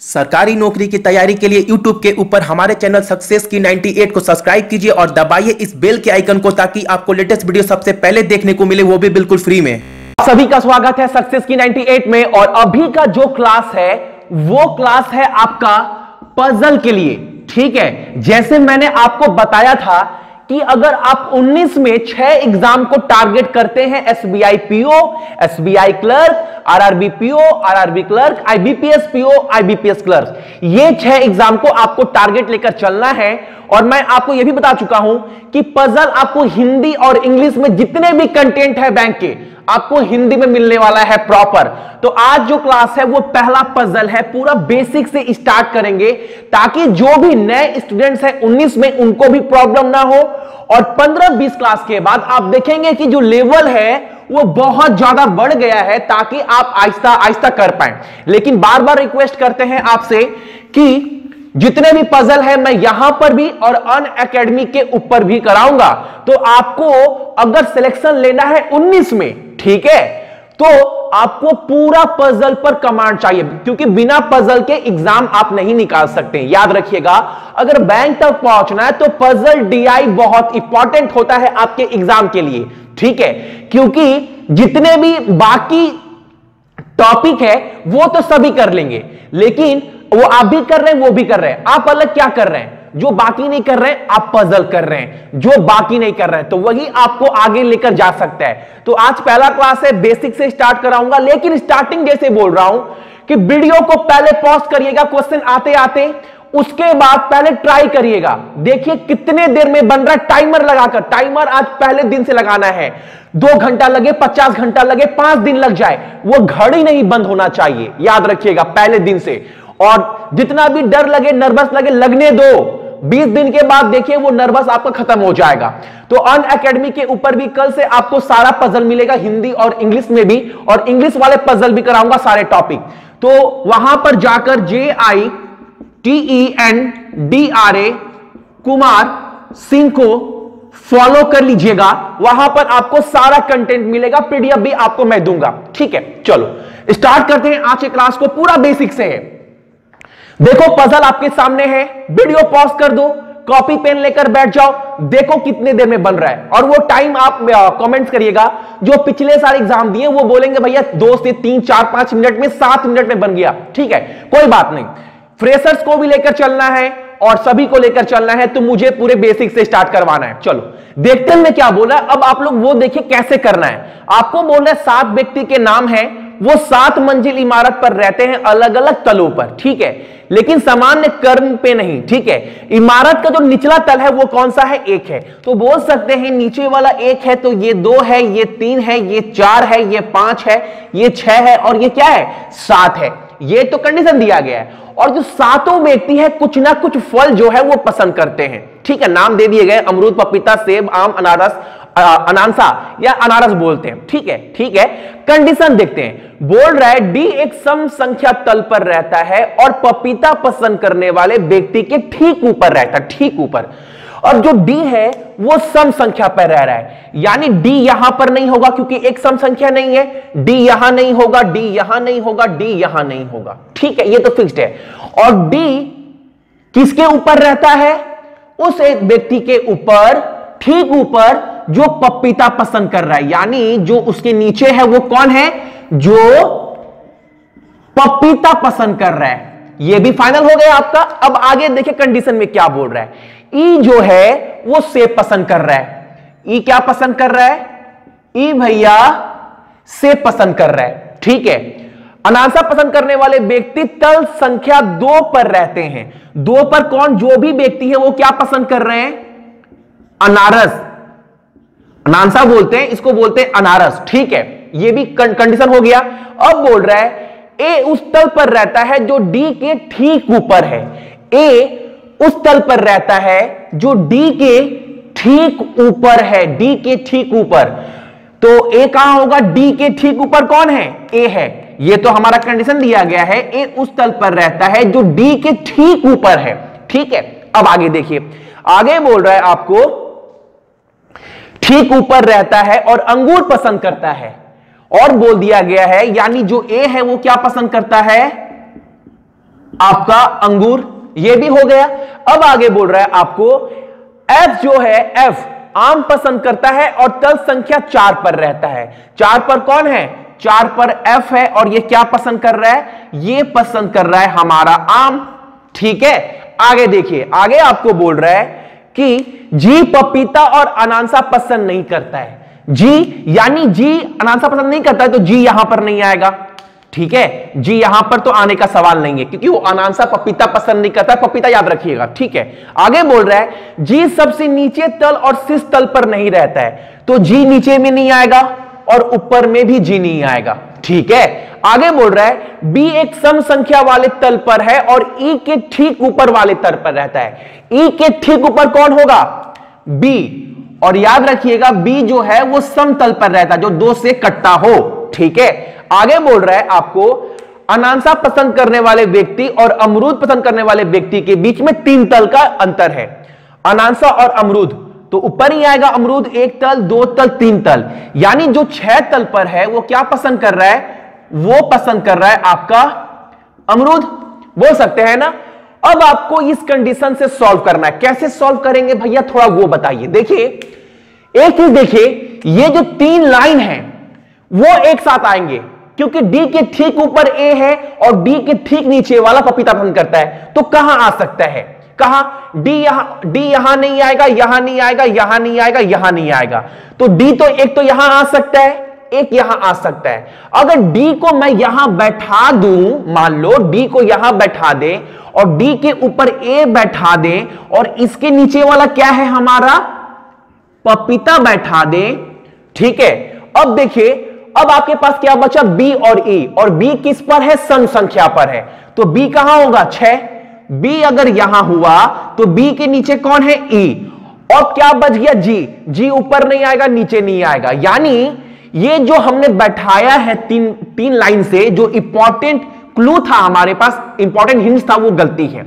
सरकारी नौकरी की तैयारी के लिए YouTube के ऊपर हमारे चैनल सक्सेस की 98 को सब्सक्राइब कीजिए और दबाइए इस बेल के आइकन को ताकि आपको लेटेस्ट वीडियो सबसे पहले देखने को मिले, वो भी बिल्कुल फ्री में। सभी का स्वागत है सक्सेस की 98 में। और अभी का जो क्लास है वो क्लास है आपका पजल के लिए। ठीक है, जैसे मैंने आपको बताया था कि अगर आप 19 में 6 एग्जाम को टारगेट करते हैं, SBI PO, SBI clerk, RRB PO, RRB clerk, IBPS PO, IBPS clerk, ये 6 एग्जाम को आपको टारगेट लेकर चलना है। और मैं आपको यह भी बता चुका हूं कि पजल आपको हिंदी और इंग्लिश में जितने भी कंटेंट है बैंक के, आपको हिंदी में मिलने वाला है प्रॉपर। तो आज जो क्लास है वो पहला पजल है, पूरा बेसिक से स्टार्ट करेंगे ताकि जो भी नए स्टूडेंट्स हैं 19 में उनको भी प्रॉब्लम ना हो। और 15-20 क्लास के बाद आप देखेंगे कि जो लेवल है वो बहुत ज्यादा बढ़ गया है, ताकि आप आहिस्ता आहिस्ता कर पाए। लेकिन बार बार रिक्वेस्ट करते हैं आपसे कि जितने भी पजल है मैं यहां पर भी और अनअकैडमी के ऊपर भी कराऊंगा। तो आपको अगर सिलेक्शन लेना है 19 में, ठीक है, तो आपको पूरा पजल पर कमांड चाहिए, क्योंकि बिना पजल के एग्जाम आप नहीं निकाल सकते। याद रखिएगा, अगर बैंक तक पहुंचना है तो पजल डीआई बहुत इंपॉर्टेंट होता है आपके एग्जाम के लिए। ठीक है, क्योंकि जितने भी बाकी टॉपिक है वो तो सभी कर लेंगे, लेकिन वो आप भी कर रहे हैं, वो भी कर रहे हैं। आप अलग क्या कर रहे हैं? जो बाकी नहीं कर रहे हैं आप पजल कर रहे हैं, जो बाकी नहीं कर रहे हैं तो वही आपको आगे लेकर जा सकता है। तो आज पहला क्लास है, बेसिक से स्टार्ट कराऊंगा, लेकिन स्टार्टिंग जैसे बोल रहा हूं कि वीडियो को पहले पॉज करिएगा क्वेश्चन आते आते, उसके बाद पहले ट्राई करिएगा, देखिए कितने देर में बन रहा है। टाइमर लगाकर, टाइमर आज पहले दिन से लगाना है। 2 घंटा लगे, 50 घंटा लगे, 5 दिन लग जाए, वो घड़ी नहीं बंद होना चाहिए। याद रखिएगा पहले दिन से। और जितना भी डर लगे, नर्वस लगे, लगने दो। 20 दिन के बाद देखिए वो नर्वस आपका खत्म हो जाएगा। तो अनअकैडमी के ऊपर भी कल से आपको सारा पजल मिलेगा, हिंदी और इंग्लिश में भी, और इंग्लिश वाले पजल भी कराऊंगा सारे टॉपिक। तो वहां पर जाकर JITENDRA कुमार सिंह को फॉलो कर लीजिएगा, वहां पर आपको सारा कंटेंट मिलेगा, पीडीएफ भी आपको मैं दूंगा। ठीक है, चलो स्टार्ट करते हैं आज के क्लास को, पूरा बेसिक से है। देखो पजल आपके सामने है, वीडियो पॉज कर दो, कॉपी पेन लेकर बैठ जाओ, देखो कितने देर में बन रहा है। और वो टाइम आप कमेंट्स करिएगा। जो पिछले सारे एग्जाम दिए वो बोलेंगे भैया 2 से 3, 4, 5 मिनट में, 7 मिनट में बन गया। ठीक है, कोई बात नहीं, फ्रेशर्स को भी लेकर चलना है और सभी को लेकर चलना है, तो मुझे पूरे बेसिक से स्टार्ट करवाना है। चलो देखते हैं क्या बोला। अब आप लोग वो देखिए कैसे करना है। आपको बोलना है 7 व्यक्ति के नाम है, वो 7 मंजिल इमारत पर रहते हैं, अलग अलग तलों पर। ठीक है, लेकिन सामान्य क्रम पे नहीं। ठीक है, इमारत का जो निचला तल है वो कौन सा है? 1 है। तो बोल सकते हैं नीचे वाला 1 है तो ये 2 है, ये 3 है, ये 4 है, ये 5 है, ये 6 है, और ये क्या है? 7 है। ये तो कंडीशन दिया गया है। और जो 7 व्यक्ति है कुछ ना कुछ फल जो है वो पसंद करते हैं। ठीक है, नाम दे दिए गए, अमरूद, पपीता, सेब, आम, अनारस, अनानसा या अनारस बोलते हैं। ठीक है, ठीक है, कंडीशन देखते हैं। बोल रहा है डी एक सम संख्या तल पर रहता है और पपीता पसंद करने वाले व्यक्ति के ठीक ऊपर रहता है, ठीक ऊपर। और जो डी है वो सम संख्या पर रह रहा है, यानी डी यहां पर नहीं होगा क्योंकि एक सम संख्या नहीं है। डी यहां नहीं होगा, डी यहां नहीं होगा, डी यहां नहीं होगा। ठीक है, ये तो फिक्स्ड है। और डी किसके ऊपर रहता है? उस एक व्यक्ति के ऊपर, ठीक ऊपर, जो पपीता पसंद कर रहा है, यानी जो उसके नीचे है वो कौन है? जो पपीता पसंद कर रहा है। ये भी फाइनल हो गया आपका। अब आगे देखिए कंडीशन में क्या बोल रहा है। ई जो है वो सेब पसंद कर रहा है। ई क्या पसंद कर रहा है? ई भैया सेब पसंद कर रहा है। ठीक है, अनानसा पसंद करने वाले व्यक्ति तल संख्या 2 पर रहते हैं। 2 पर कौन? जो भी व्यक्ति है वो क्या पसंद कर रहे हैं? अनारस। अनानसा बोलते हैं, इसको बोलते हैं अनारस। ठीक है, ये भी कंडीशन हो गया। अब बोल रहा है ए उस तल पर रहता है जो डी के ठीक ऊपर है। ए उस तल पर रहता है जो डी के ठीक ऊपर है, डी के ठीक ऊपर। तो ए कहां होगा? डी के ठीक ऊपर कौन है? ए है। ये तो हमारा कंडीशन दिया गया है, ए उस तल पर रहता है जो डी के ठीक ऊपर है। ठीक है, अब आगे देखिए, आगे बोल रहा है आपको ठीक ऊपर रहता है और अंगूर पसंद करता है। और बोल दिया गया है, यानी जो ए है वो क्या पसंद करता है? आपका अंगूर, ये भी हो गया। अब आगे बोल रहा है आपको एफ जो है, एफ आम पसंद करता है और तल संख्या 4 पर रहता है। 4 पर कौन है? 4 पर एफ है और ये क्या पसंद कर रहा है? ये पसंद कर रहा है हमारा आम। ठीक है, आगे देखिए, आगे आपको बोल रहा है कि जी पपीता और अनानास पसंद नहीं करता है। जी यानी जी अनानास पसंद नहीं करता है, तो जी यहां पर नहीं आएगा। ठीक है, जी यहां पर तो आने का सवाल नहीं है, क्योंकि वो अनानास पपीता पसंद नहीं करता, पपीता याद रखिएगा। ठीक है, आगे बोल रहा है जी सबसे नीचे तल और शीर्ष तल पर नहीं रहता है, तो जी नीचे में नहीं आएगा और ऊपर में भी जी नहीं आएगा। ठीक है, आगे बोल रहा है बी एक सम संख्या वाले तल पर है और ई के ठीक ऊपर वाले तल पर रहता है। ई के ठीक ऊपर कौन होगा? बी। और याद रखिएगा बी जो है वो समतल पर रहता है, जो 2 से कटता हो। ठीक है, आगे बोल रहा है आपको अनानास पसंद करने वाले व्यक्ति और अमरूद पसंद करने वाले व्यक्ति के बीच में 3 तल का अंतर है। अनानास और अमरूद तो ऊपर ही आएगा, अमरूद 1 तल 2 तल 3 तल, यानी जो 6 तल पर है वो क्या पसंद कर रहा है? वो पसंद कर रहा है आपका अमरूद। बोल सकते हैं ना। अब आपको इस कंडीशन से सॉल्व करना है। कैसे सॉल्व करेंगे भैया, थोड़ा वो बताइए। देखिए एक चीज देखिए, ये जो 3 लाइन है वो एक साथ आएंगे, क्योंकि डी के ठीक ऊपर ए है और डी के ठीक नीचे वाला पपीता पसंद करता है, तो कहां आ सकता है? कहां? डी यहां नहीं आएगा, यहां नहीं आएगा, यहां नहीं आएगा, यहां नहीं आएगा, तो डी तो एक तो यहां आ सकता है, एक यहां आ सकता है। अगर डी को मैं यहां बैठा दूं, मान लो डी को यहां बैठा दे और डी के ऊपर ए बैठा दे और इसके नीचे वाला क्या है हमारा? पपीता बैठा दे। ठीक है, अब देखिए, अब आपके पास क्या बचा? बी और ई, और बी किस पर है? सम संख्या पर है, तो बी कहां होगा? 6। बी अगर यहां हुआ तो बी के नीचे कौन है? ई। और क्या बच गया? जी। जी ऊपर नहीं आएगा, नीचे नहीं आएगा, यानी ये जो हमने बैठाया है तीन लाइन से, जो इंपॉर्टेंट क्लू था हमारे पास, इंपॉर्टेंट हिंट था, वो गलती है।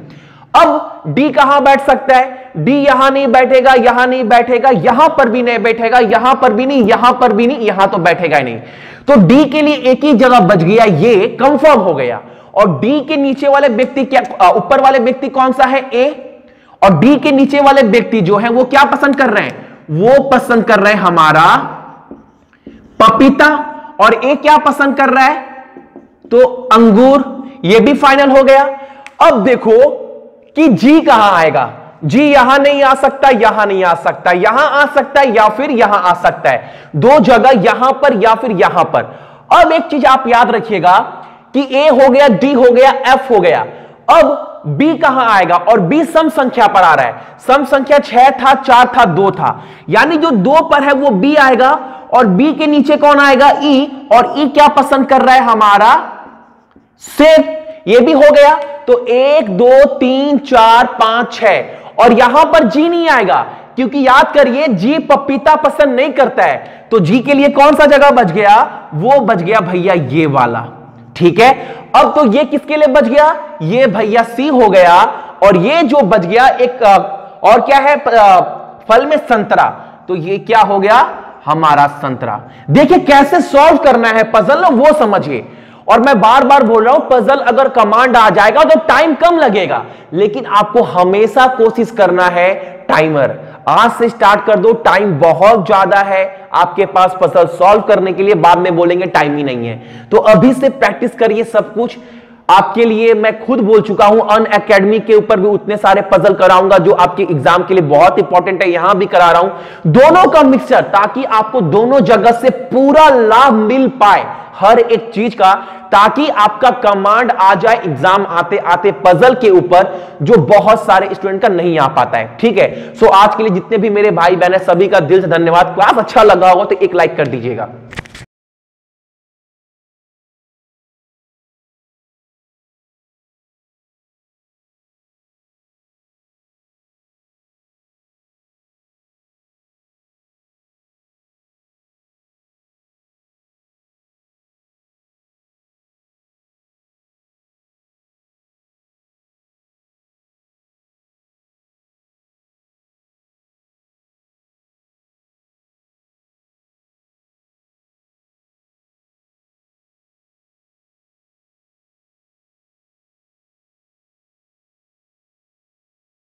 अब डी कहां बैठ सकता है? डी यहां नहीं बैठेगा, यहां नहीं बैठेगा, यहां पर भी नहीं बैठेगा, यहां पर भी नहीं, यहां पर भी नहीं, यहां तो बैठेगा ही नहीं। तो डी के लिए एक ही जगह बच गया, ये कंफर्म हो गया। और डी के नीचे वाले व्यक्ति क्या, ऊपर वाले व्यक्ति कौन सा है? ए। और डी के नीचे वाले व्यक्ति जो है वो क्या पसंद कर रहे हैं? वो पसंद कर रहे हैं हमारा पपीता। और ए क्या पसंद कर रहा है? तो अंगूर। ये भी फाइनल हो गया। अब देखो कि जी कहां आएगा। जी यहां नहीं आ सकता, यहां नहीं आ सकता, यहां आ सकता है या फिर यहां आ सकता है, 2 जगह, यहां पर या फिर यहां पर। अब एक चीज आप याद रखिएगा कि ए हो गया, डी हो गया, एफ हो गया। अब बी कहां आएगा? और बी सम संख्या पर आ रहा है। सम संख्या 6 था, 4 था, 2 था, यानी जो 2 पर है वो बी आएगा। और बी के नीचे कौन आएगा? ई। और ई क्या पसंद कर रहा है हमारा? सेब। ये भी हो गया। तो 1 2 3 4 5 6, और यहां पर जी नहीं आएगा, क्योंकि याद करिए जी पपीता पसंद नहीं करता है, तो जी के लिए कौन सा जगह बच गया? वो बच गया भैया ये वाला। ठीक है, अब तो ये किसके लिए बच गया? ये भैया सी हो गया। और ये जो बच गया एक और क्या है फल में? संतरा। तो ये क्या हो गया हमारा? संतरा। देखिए कैसे सॉल्व करना है पजल, वो समझिए। और मैं बार बार बोल रहा हूं, पजल अगर कमांड आ जाएगा तो टाइम कम लगेगा, लेकिन आपको हमेशा कोशिश करना है टाइमर। आज से स्टार्ट कर दो, टाइम बहुत ज्यादा है आपके पास पजल सॉल्व करने के लिए, बाद में बोलेंगे टाइम ही नहीं है। तो अभी से प्रैक्टिस करिए सब कुछ। आपके लिए मैं खुद बोल चुका हूं, अनअकैडमी के ऊपर भी उतने सारे पजल कराऊंगा जो आपके एग्जाम के लिए बहुत इंपॉर्टेंट है, यहां भी करा रहा हूं दोनों का मिक्सचर, ताकि आपको दोनों जगह से पूरा लाभ मिल पाए हर एक चीज का, ताकि आपका कमांड आ जाए एग्जाम आते आते पजल के ऊपर, जो बहुत सारे स्टूडेंट का नहीं आ पाता है। ठीक है, सो आज के लिए जितने भी मेरे भाई बहन है सभी का दिल से धन्यवाद। क्लास अच्छा लगा होगा तो एक लाइक कर दीजिएगा।